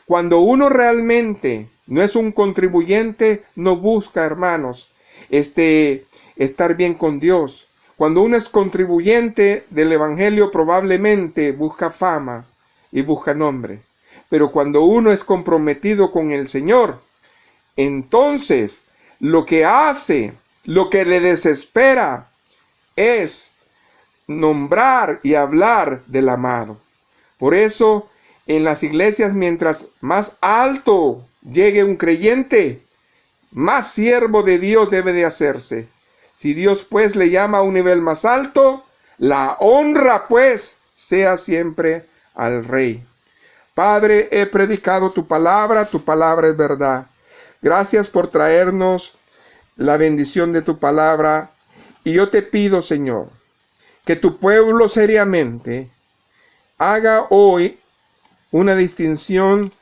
B: Cuando uno realmente no es un contribuyente, no busca, hermanos, estar bien con Dios. Cuando uno es contribuyente del Evangelio, probablemente busca fama y busca nombre. Pero cuando uno es comprometido con el Señor, entonces lo que hace, lo que le desespera, es nombrar y hablar del amado. Por eso, en las iglesias, mientras más alto llegue un creyente, más siervo de Dios debe de hacerse. Si Dios pues le llama a un nivel más alto, la honra pues sea siempre al Rey. Padre, he predicado tu palabra es verdad. Gracias por traernos la bendición de tu palabra. Y yo te pido, Señor, que tu pueblo seriamente haga hoy una distinción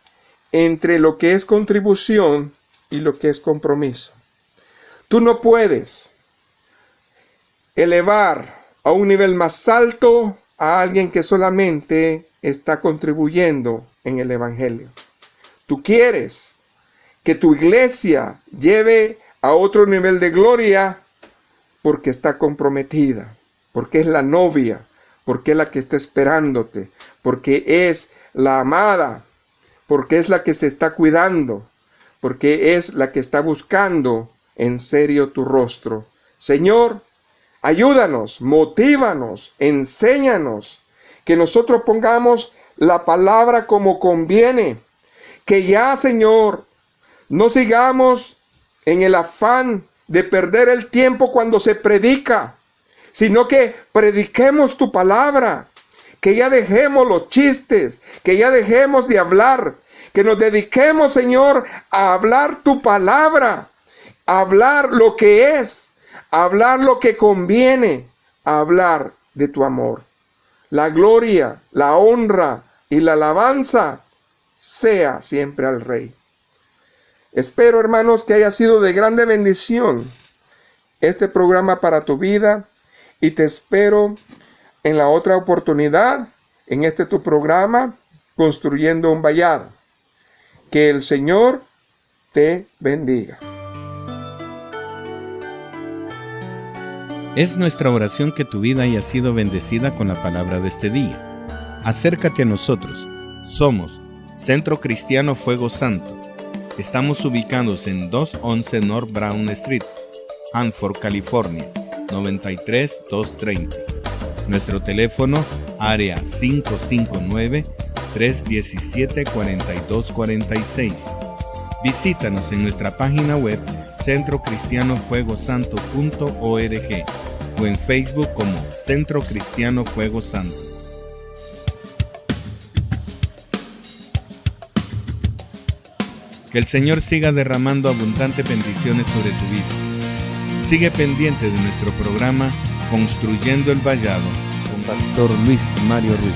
B: entre lo que es contribución y lo que es compromiso. Tú no puedes elevar a un nivel más alto a alguien que solamente está contribuyendo en el Evangelio. Tú quieres que tu iglesia lleve a otro nivel de gloria porque está comprometida, porque es la novia, porque es la que está esperándote, porque es la amada, porque es la que se está cuidando, porque es la que está buscando en serio tu rostro. Señor, ayúdanos, motívanos, enséñanos, que nosotros pongamos la palabra como conviene, que ya, Señor, no sigamos en el afán de perder el tiempo cuando se predica, sino que prediquemos tu palabra, que ya dejemos los chistes, que ya dejemos de hablar, que nos dediquemos, Señor, a hablar tu palabra, a hablar lo que es, a hablar lo que conviene, a hablar de tu amor. La gloria, la honra y la alabanza sea siempre al Rey. Espero, hermanos, que haya sido de grande bendición este programa para tu vida y te espero en la otra oportunidad, en este tu programa, Construyendo un Vallado. Que el Señor te bendiga.
A: Es nuestra oración que tu vida haya sido bendecida con la palabra de este día. Acércate a nosotros. Somos Centro Cristiano Fuego Santo. Estamos ubicados en 211 North Brown Street, Hanford, California, 93230. Nuestro teléfono, área 559-317-4246. Visítanos en nuestra página web centrocristianofuegosanto.org o en Facebook como Centro Cristiano Fuego Santo. Que el Señor siga derramando abundantes bendiciones sobre tu vida. Sigue pendiente de nuestro programa Construyendo el Vallado con Pastor Luis Mario Ruiz.